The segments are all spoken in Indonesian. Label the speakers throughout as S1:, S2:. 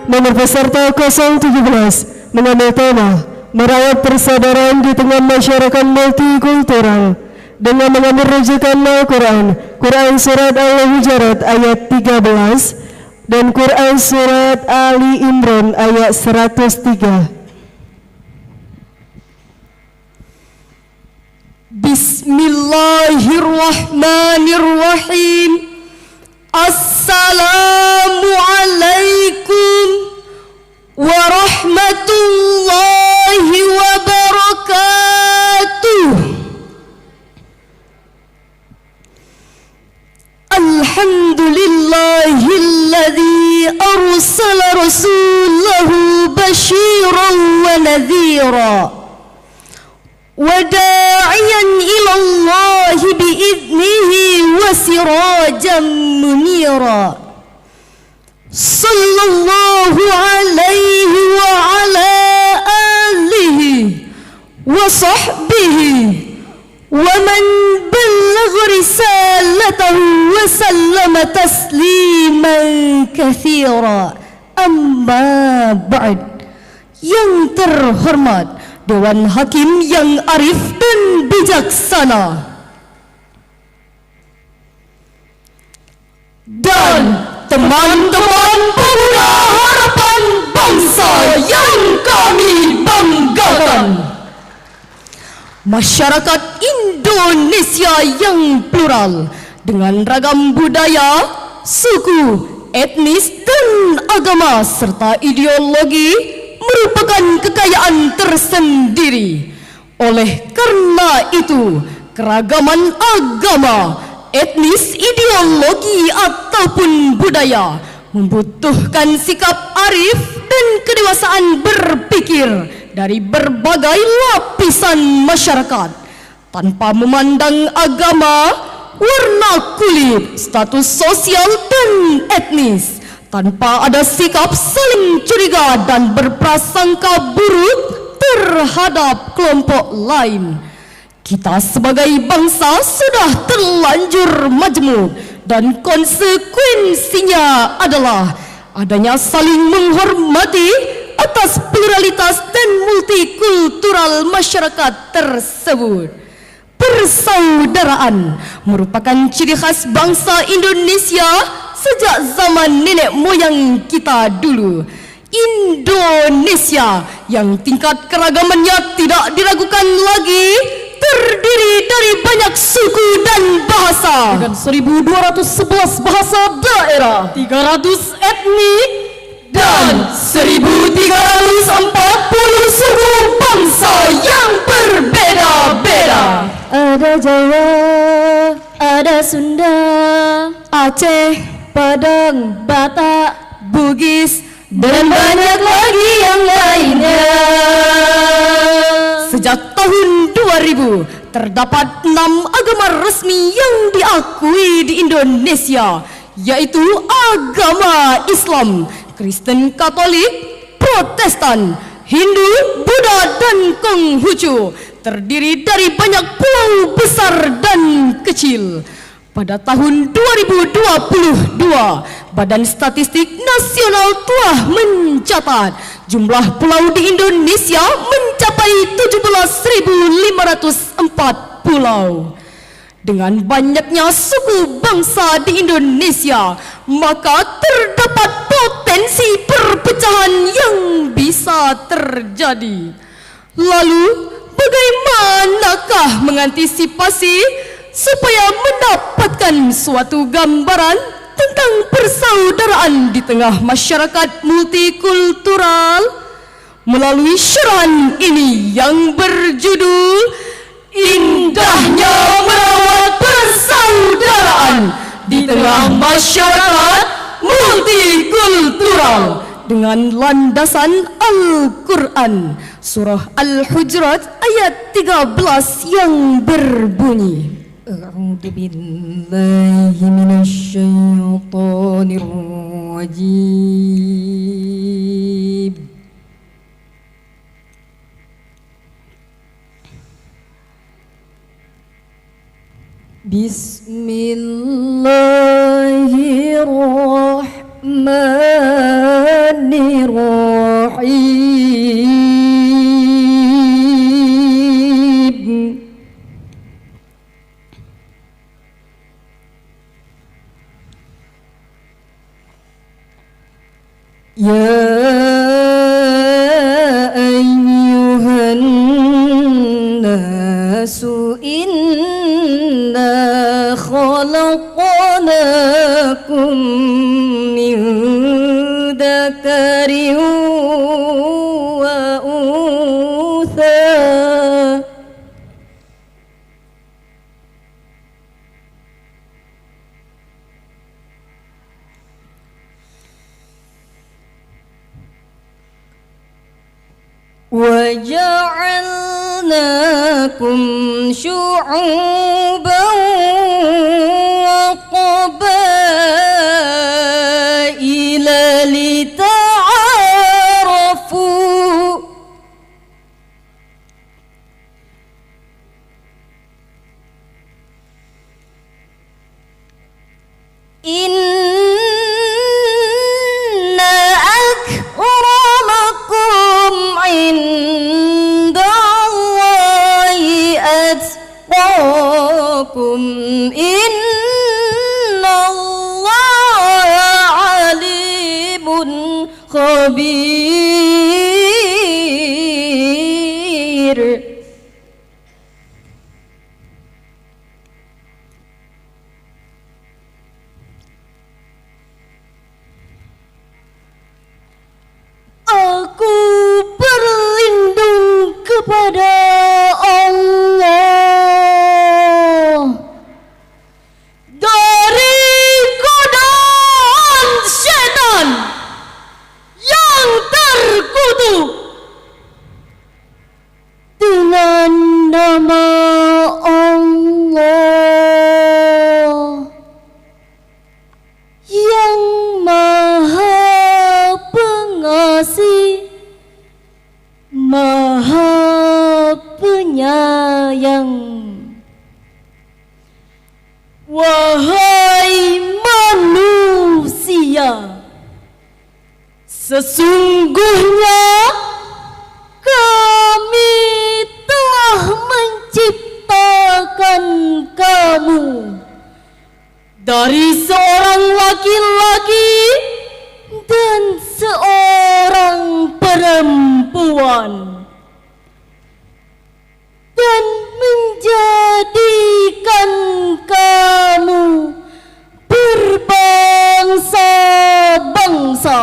S1: nomor peserta 017 mengambil tema merawat persaudaraan di tengah masyarakat multikultural dengan mengambil rujukan Al-Quran, Quran Surat Al-Hujurat ayat 13 dan Quran Surat Ali Imran ayat 103.
S2: Bismillahirrahmanirrahim. Assalamualaikum warahmatullahi wabarakatuh. Alhamdulillahilladzi arsala rasulahu basyiran wa nadhira وداعيا إلى الله بإذنه وسراجا منيرا صلى الله عليه وعلى آله وصحبه ومن بلغ رسالته وسلم تسليما كثيرا أما بعد. Yang terhormat Dewan Hakim yang arif dan bijaksana dan teman-teman pemuda harapan bangsa yang kami banggakan, masyarakat Indonesia yang plural dengan ragam budaya, suku, etnis dan agama serta ideologi merupakan kekayaan tersendiri. Oleh karena itu, keragaman agama, etnis, ideologi ataupun budaya membutuhkan sikap arif dan kedewasaan berpikir dari berbagai lapisan masyarakat tanpa memandang agama, warna kulit, status sosial dan etnis, tanpa ada sikap saling curiga dan berprasangka buruk terhadap kelompok lain. Kita sebagai bangsa sudah terlanjur majmuk dan konsekuensinya adalah adanya saling menghormati atas pluralitas dan multikultural masyarakat tersebut. Persaudaraan merupakan ciri khas bangsa Indonesia sejak zaman nenek moyang kita dulu. Indonesia yang tingkat keragamannya tidak diragukan lagi, terdiri dari banyak suku dan bahasa dengan 1211 bahasa daerah, 300 etnik dan 1340 suku bangsa yang berbeda-beda.
S3: Ada Jawa, ada Sunda,
S2: Aceh,
S3: Padang, Batak,
S2: Bugis,
S3: dan banyak lagi yang lainnya.
S2: Sejak tahun 2000 terdapat 6 agama resmi yang diakui di Indonesia, yaitu agama Islam, Kristen Katolik, Protestan, Hindu, Buddha dan Konghucu, terdiri dari banyak pulau besar dan kecil. Pada tahun 2022, Badan Statistik Nasional telah mencatat jumlah pulau di Indonesia mencapai 17.504 pulau. Dengan banyaknya suku bangsa di Indonesia, maka terdapat potensi perpecahan yang bisa terjadi. Lalu, bagaimanakah mengantisipasi supaya mendapatkan suatu gambaran tentang persaudaraan di tengah masyarakat multikultural? Melalui syarahan ini yang berjudul Indahnya Merawat Persaudaraan di Tengah Masyarakat Multikultural, dengan landasan Al-Quran, Surah Al-Hujurat ayat 13 yang berbunyi, A'udzu billahi minasyaitonir rajim. Bismillahirrahmanirrahim.
S3: Bismillahirrahmanirrahim. Ya ayyuhan nasu inna khalaqnakum min dzakarin wa untha وَجَعَلْنَاكُمْ شُعُوبًا وَقَبَائِلَ لِتَعَارَفُوا Innallaha alimun khabir. Aku berlindung kepada Allah dari godaan setan yang terkutuk dengan nama Allah yang Maha Pengasih, Maha Penyayang. Wahai manusia, sesungguhnya kami telah menciptakan kamu dari seorang laki-laki dan seorang perempuan, dan menjadikan kamu berbangsa-bangsa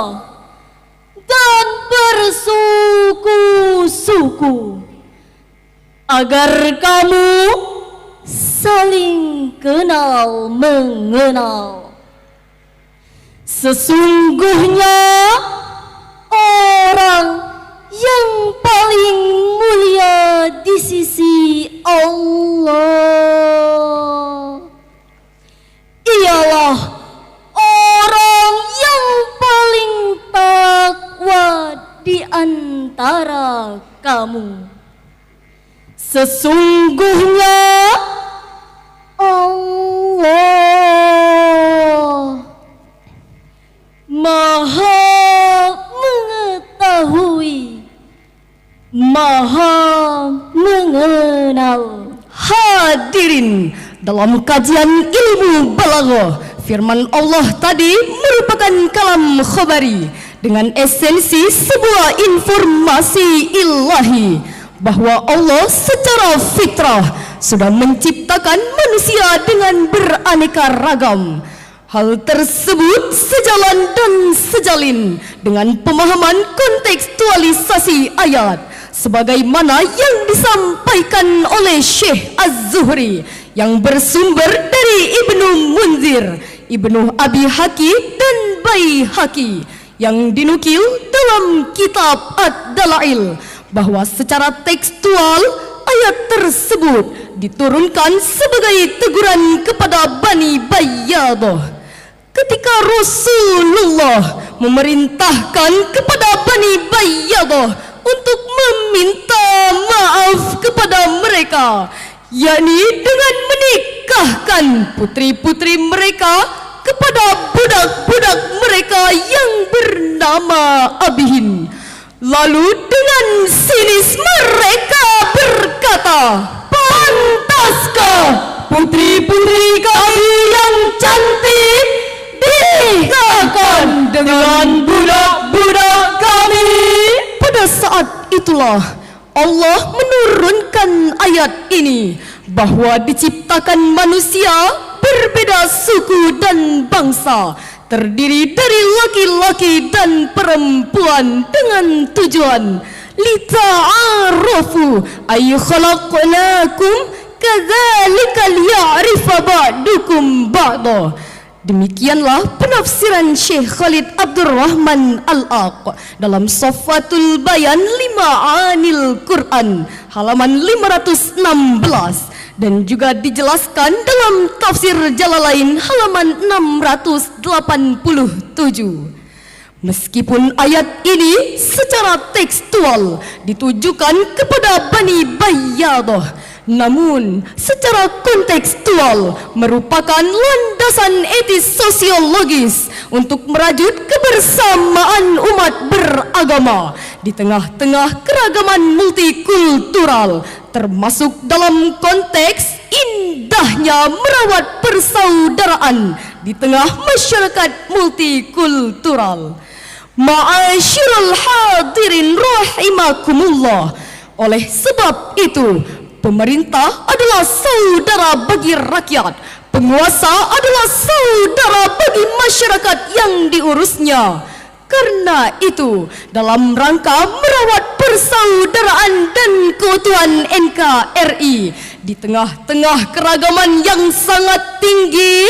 S3: dan bersuku-suku agar kamu saling kenal mengenal. Sesungguhnya orang yang paling mulia di sisi Allah ialah orang yang paling takwa di antara kamu. Sesungguhnya Allah Maha mengetahui, Maha mengenal.
S2: Hadirin, dalam kajian ilmu balaghah, firman Allah tadi merupakan kalam khabari dengan esensi sebuah informasi ilahi bahwa Allah secara fitrah sudah menciptakan manusia dengan beraneka ragam. Hal tersebut sejalan dan sejalin dengan pemahaman kontekstualisasi ayat sebagaimana yang disampaikan oleh Syekh Az-Zuhri yang bersumber dari Ibnu Munzir, Ibnu Abi Hakim dan Baihaqi yang dinukil dalam kitab Ad-Dalail bahwa secara tekstual ayat tersebut diturunkan sebagai teguran kepada Bani Bayyadah ketika Rasulullah memerintahkan kepada Bani Bayyadah untuk meminta maaf kepada mereka, yakni dengan menikahkan putri-putri mereka kepada budak-budak mereka yang bernama nama abihin. Lalu dengan sinis mereka berkata, pantaskah putri-putri kami yang cantik dinikahkan dengan budak-budak kami? Pada saat itulah Allah menurunkan ayat ini, bahwa diciptakan manusia berbeda suku dan bangsa, terdiri dari laki-laki dan perempuan dengan tujuan lita'arafu ay khalaqnakum kadzalika liya'rifa ba'dukum ba'da. Demikianlah penafsiran Syekh Khalid Abdurrahman Al-Aq dalam Safwatul Bayan Lima'anil Quran halaman 516, dan juga dijelaskan dalam tafsir Jalalain halaman 687. Meskipun ayat ini secara tekstual ditujukan kepada Bani Bayyadah, namun secara kontekstual merupakan landasan etis sosiologis untuk merajut kebersamaan umat beragama di tengah-tengah keragaman multikultural, termasuk dalam konteks indahnya merawat persaudaraan di tengah masyarakat multikultural. Ma'asyiral hadirin rahimakumullah, oleh sebab itu pemerintah adalah saudara bagi rakyat, penguasa adalah saudara bagi masyarakat yang diurusnya. Karena itu, dalam rangka merawat persaudaraan dan keutuhan NKRI di tengah-tengah keragaman yang sangat tinggi,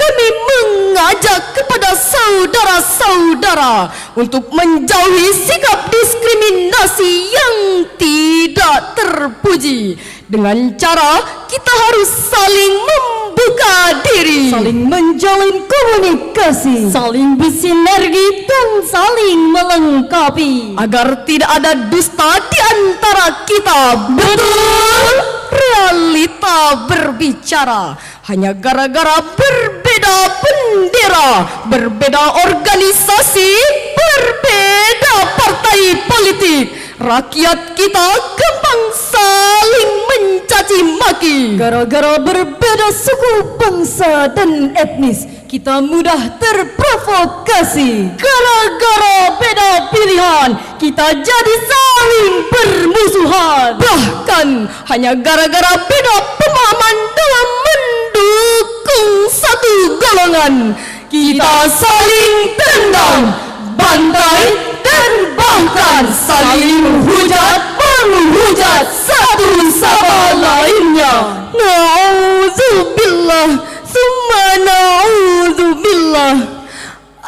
S2: kami mengajak kepada saudara-saudara untuk menjauhi sikap diskriminasi yang tidak terpuji. Dengan cara kita harus saling membuka diri,
S3: saling menjalin komunikasi, saling bersinergi dan saling melengkapi,
S2: agar tidak ada dusta di antara kita. Betul, realita berbicara. Hanya gara-gara berbeda bendera, berbeda organisasi, berbeda partai politik, rakyat kita gampang saling mencaci maki.
S3: Gara-gara berbeda suku, bangsa dan etnis, kita mudah terprovokasi.
S2: Gara-gara beda pilihan, kita jadi saling bermusuhan. Bahkan hanya gara-gara beda pemahaman dalam mendukung satu golongan, kita saling tendang, bantai, dan bahkan saling menghujat satu sama lainnya. Na'udzubillah, summa na'udzubillah.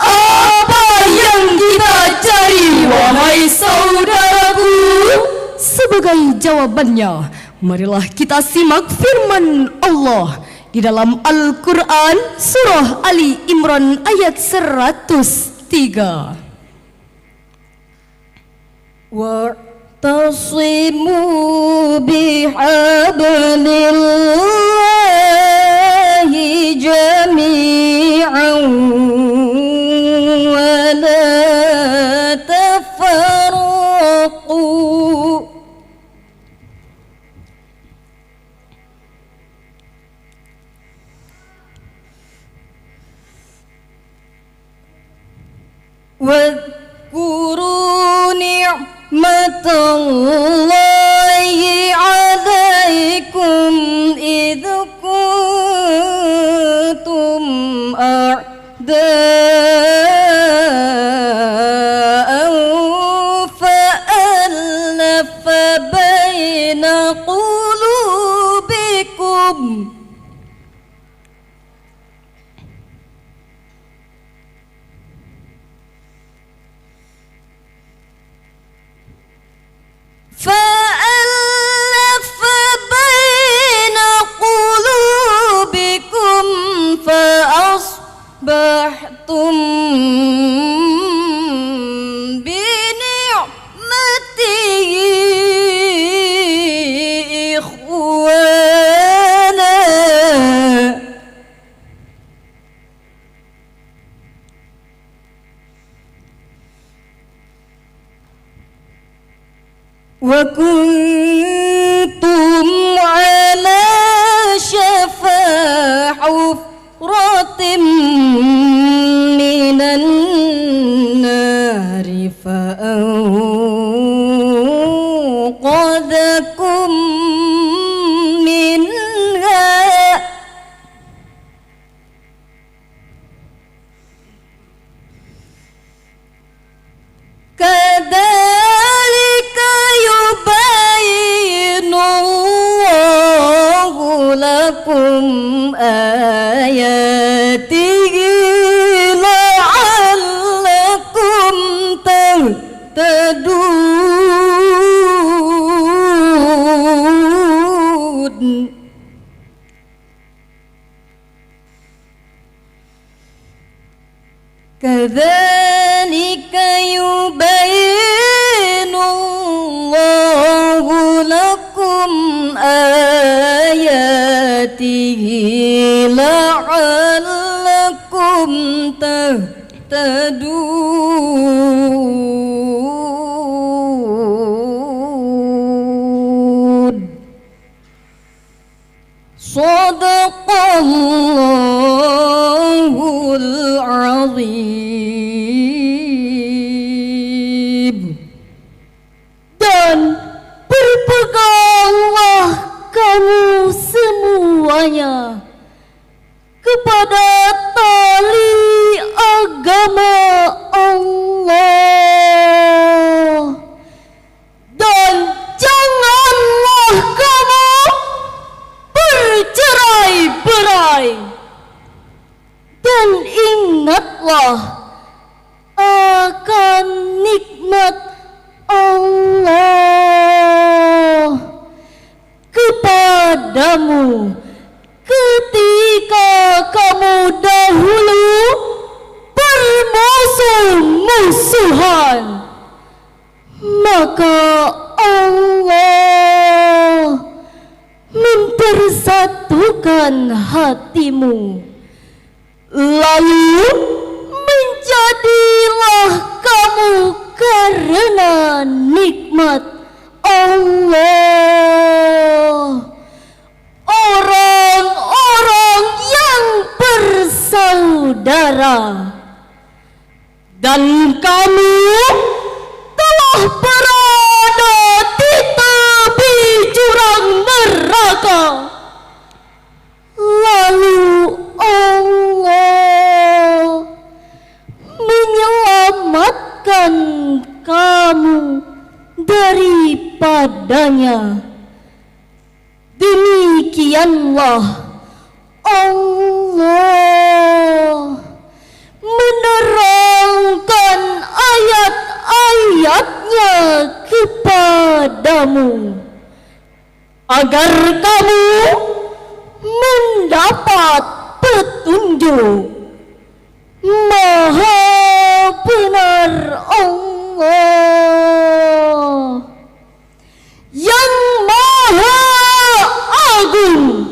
S2: Apa yang kita cari, wahai saudaraku? Sebagai jawabannya, marilah kita simak firman Allah di dalam Al-Quran surah Ali Imran ayat 103.
S3: Wa'tasimu bihablillahi jami'an wa la tafarraqu. واذكروا نعمة الله عليكم إذ كنتم أعداء فألف بين قلوبكم wa kuntum ala syafa hufratin minan nari fa'anqadhakum minha kadzalika yubayyinullahu lakum ayatihi la'allakum tahtadun. Kadzalika yubayyinullahu lakum ayatihi la'allakum tahtadun. Shadaqallahul azim.
S2: Dan berpeganglah kamu semuanya kepada tali agama Allah, dan janganlah kamu bercerai-berai, dan ingatlah akan nikmat Allah kepadamu ketika kamu dahulu bermusuh-musuhan, maka Allah mempersatukan hatimu, lalu menjadilah kamu karena nikmat Allah orang-orang yang bersaudara, dan kamu telah berada di tepi jurang neraka, lalu Allah menyelamatkan kamu daripadanya. Demikianlah Allah menerangkan ayat-ayatnya kepadamu agar kamu mendapat petunjuk. Maha benar Allah yang maha agung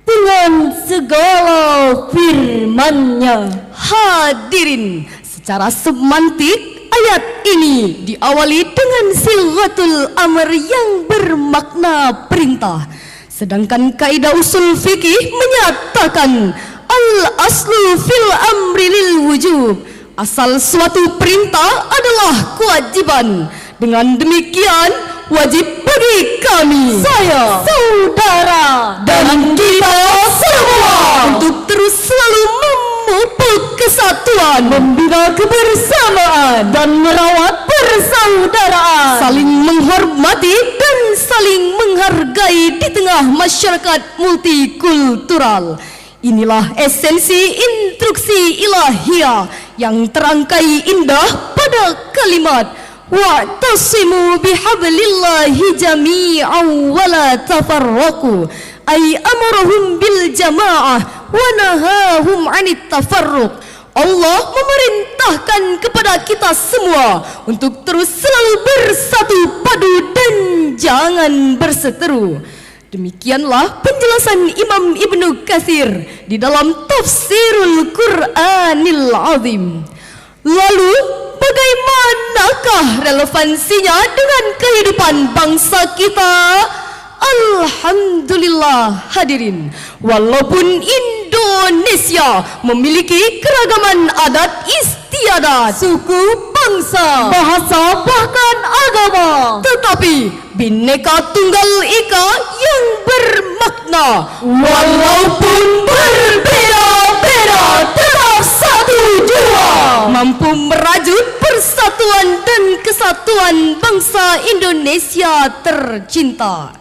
S2: dengan segala firman-Nya. Hadirin, secara semantik ayat ini diawali dengan sighatul amr yang bermakna perintah, sedangkan kaidah usul fikih menyatakan al-aslu fil amri lil wujub, asal suatu perintah adalah kewajiban. Dengan demikian wajib bagi kami, saya, saudara, dan kita semua untuk terus selalu memupuk kesatuan, membina kebersamaan, dan merawat persaudaraan, saling menghormati dan saling menghargai di tengah masyarakat multikultural. Inilah esensi instruksi ilahiyah yang terangkai indah pada kalimat wa'tasimu bihablillahi jami'an wa la tafarraqu, ay amarahum bil jama'ah wa nahahum 'anit tafarruq. Allah memerintahkan kepada kita semua untuk terus selalu bersatu padu dan jangan berseteru. Demikianlah penjelasan Imam Ibnu Katsir di dalam Tafsirul Qur'anil Azim. Lalu bagaimana apakah relevansinya dengan kehidupan bangsa kita? Alhamdulillah hadirin, walaupun Indonesia memiliki keragaman adat istiadat, suku, bangsa, bahasa, bahkan agama, tetapi Bhinneka Tunggal Ika yang bermakna walaupun berbeda-beda tetap satu jua, mampu merajut persatuan dan kesatuan bangsa Indonesia tercinta.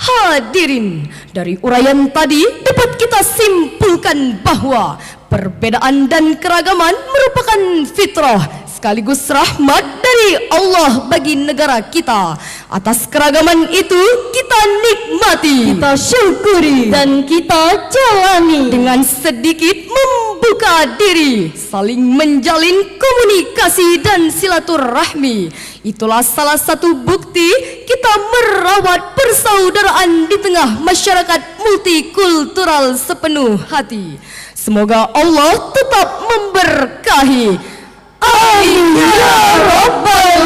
S2: Hadirin, dari uraian tadi dapat kita simpulkan bahwa perbedaan dan keragaman merupakan fitrah sekaligus rahmat dari Allah bagi negara kita. Atas keragaman itu kita nikmati, kita syukuri, dan kita jalani dengan sedikit membuka diri, saling menjalin komunikasi dan silaturahmi. Itulah salah satu bukti kita merawat persaudaraan di tengah masyarakat multikultural sepenuh hati. Semoga Allah tetap memberkahi. Amin ya Rabbal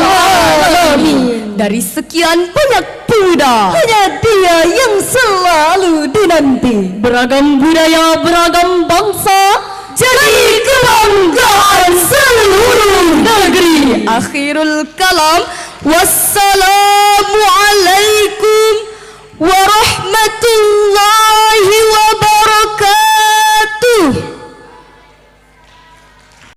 S2: Alamin. Dari sekian banyak pemuda, hanya dia yang selalu dinanti. Beragam budaya, beragam bangsa, jadi kebanggaan seluruh negeri. Akhirul kalam, wassalamualaikum warahmatullahi wabarakatuh.